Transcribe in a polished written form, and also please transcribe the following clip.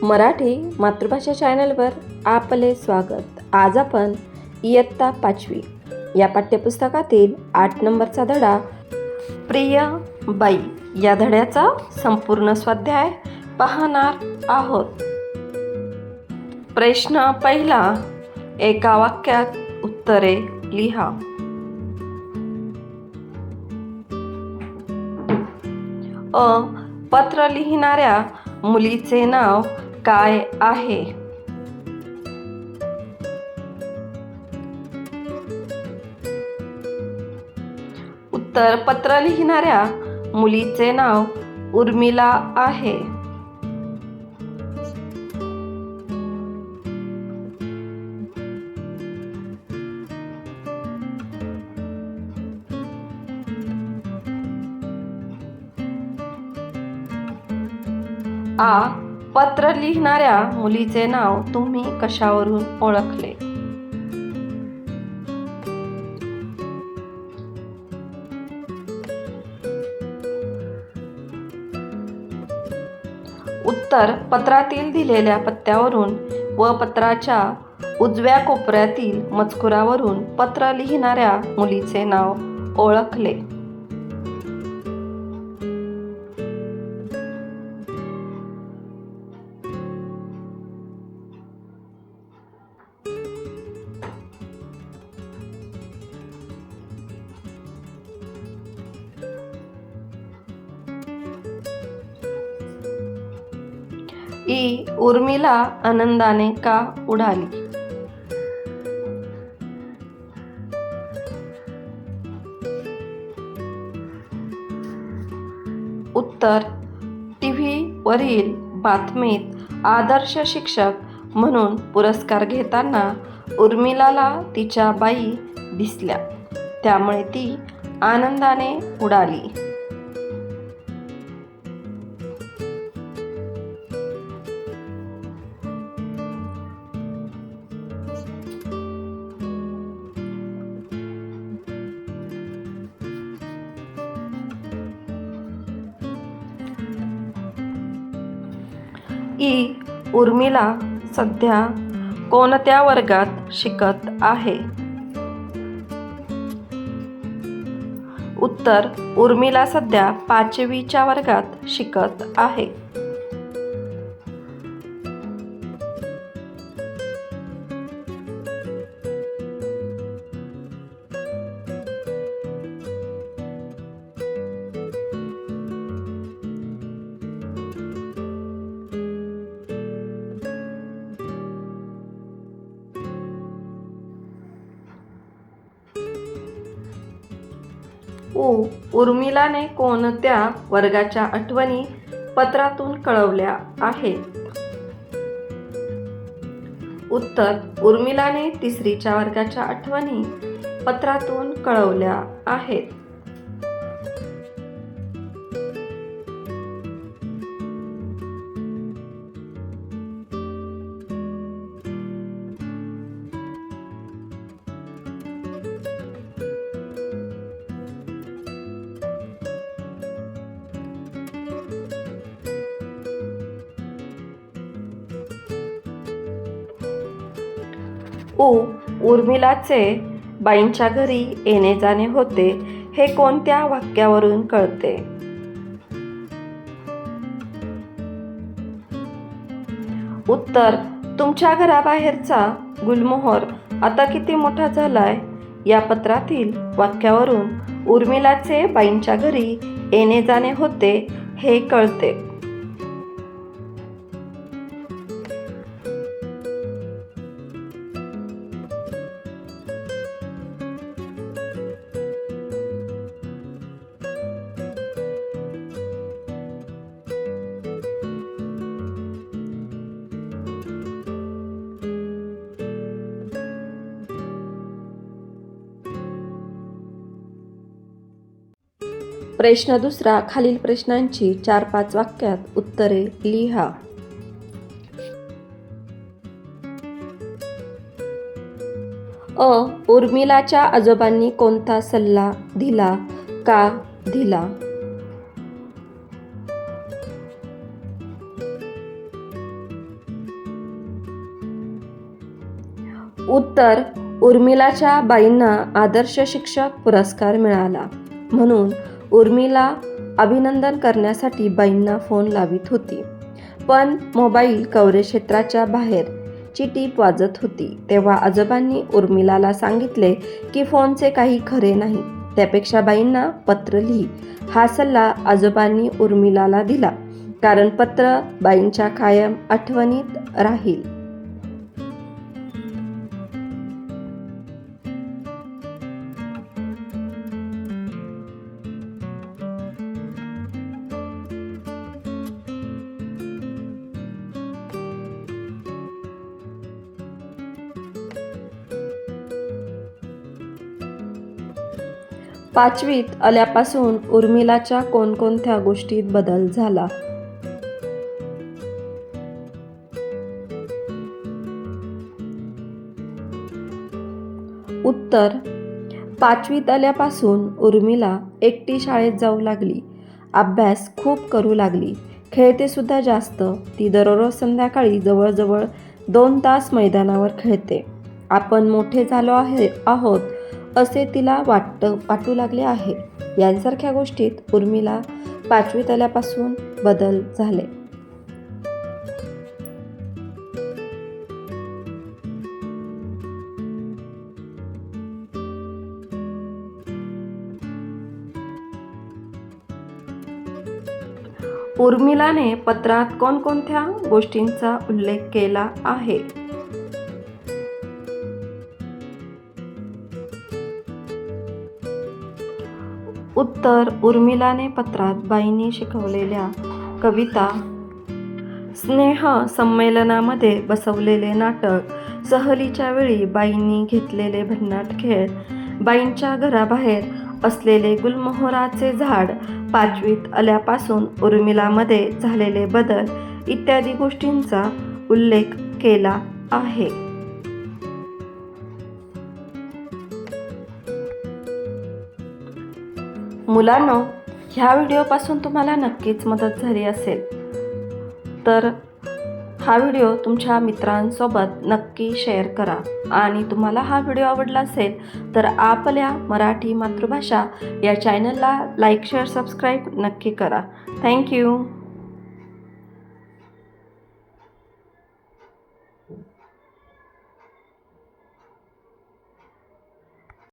मराठी मातृभाषा चॅनलवर आपले स्वागत. आज आपण इयत्ता 5वी या पाठ्यपुस्तकातील 8 नंबरचा धडा प्रिय बाई या धड्याचा संपूर्ण स्वाध्याय पाहणार आहोत. प्रश्न पहिला, एका वाक्यात उत्तरे लिहा. पत्र लिहिणाऱ्या मुलीचे नाव काय आहे? उत्तर, पत्र लिहिणाऱ्या मुलीचे नाव उर्मिला आहे. पत्र लिहिणाऱ्या मुलीचे नाव तुम्ही कशावरून ओळखले? उत्तर, पत्रातील दिलेल्या पत्त्यावरून व पत्राच्या उजव्या कोपऱ्यातील मजकुरावरून पत्र लिहिणाऱ्या मुलीचे नाव ओळखले. उर्मिला आनंदाने का उडाली? उत्तर, टीव्ही वरील बातमीत आदर्श शिक्षक म्हणून पुरस्कार घेताना उर्मिलाला तिच्या बाई दिसल्या, त्यामुळे ती आनंदाने उडाली. उर्मिला सध्या कोणत्या वर्गात शिकत आहे? उत्तर, उर्मिला सध्या 5वीच्या वर्गात शिकत आहे. उर्मिलाने कोणत्या वर्गाच्या आठवणी पत्रातून कळवल्या आहेत? उत्तर, उर्मिलाने 3रीच्या वर्गाच्या आठवणी पत्रातून कळवल्या आहेत. उर्मिलाचे बाईंच्या घरी येणे जाणे होते हे कोणत्या वाक्यावरून कळते? उत्तर, तुमच्या घराबाहेरचा गुलमोहर आता किती मोठा झालाय या पत्रातील वाक्यावरून उर्मिलाचे बाईंच्या घरी येणे जाणे होते हे कळते. प्रश्न दुसरा, खालील प्रश्नांची 4-5 वाक्यात उत्तरे लिहा. उर्मिलाच्या आजोबांनी कोणता सल्ला दिला, का दिला? उत्तर: उर्मिलाच्या बाईंना आदर्श शिक्षक पुरस्कार मिळाला म्हणून उर्मिला अभिनंदन करण्यासाठी बाईंना फोन लावित होती. पण मोबाईल कव्हरेज क्षेत्राच्या बाहेर ची टीप वाजत होती. तेव्हा आजोबांनी उर्मिलाला सांगितले की फोनचे काही खरे नाही, त्यापेक्षा बाईंना पत्र लिही. हा सल्ला आजोबांनी उर्मिलाला दिला, कारण पत्र बाईंच्या कायम आठवणीत राहील. पाचवीत आल्यापासून उर्मिलाच्या कोणकोणत्या गोष्टीत बदल झाला? उत्तर: पाचवीत आल्यापासून उर्मिला एकटी शाळेत जाऊ लागली, अभ्यास खूप करू लागली, खेळते सुद्धा जास्त. ती दररोज संध्याकाळी जवळजवळ 2 तास मैदानावर खेळते. आपण मोठे झालो आहोत असे तिला वाटू लागले आहे. यांसारख्या गोष्टीत उर्मिला पाचवीत आल्यापासून बदल झाले. उर्मिलाने पत्रात कोणकोणत्या गोष्टींचा उल्लेख केला आहे? उत्तर: उर्मिलाने पत्रात बाईंनी शिकवलेल्या कविता, स्नेह संमेलनामध्ये बसवलेले नाटक, सहलीच्या वेळी बाईंनी घेतलेले भन्नाट खेळ, बाईंच्या घराबाहेर असलेले गुलमोहराचे झाड, पाचवीत आल्यापासून उर्मिलामध्ये झालेले बदल इत्यादी गोष्टींचा उल्लेख केला आहे. मुलांनो, ह्या व्हिडिओपासून तुम्हाला नक्कीच मदत झाली असेल, तर हा व्हिडिओ तुमच्या मित्रांसोबत नक्की शेअर करा. आणि तुम्हाला हा व्हिडिओ आवडला असेल तर आपल्या मराठी मातृभाषा या चॅनलला लाईक, शेअर, सबस्क्राईब नक्की करा. थँक्यू.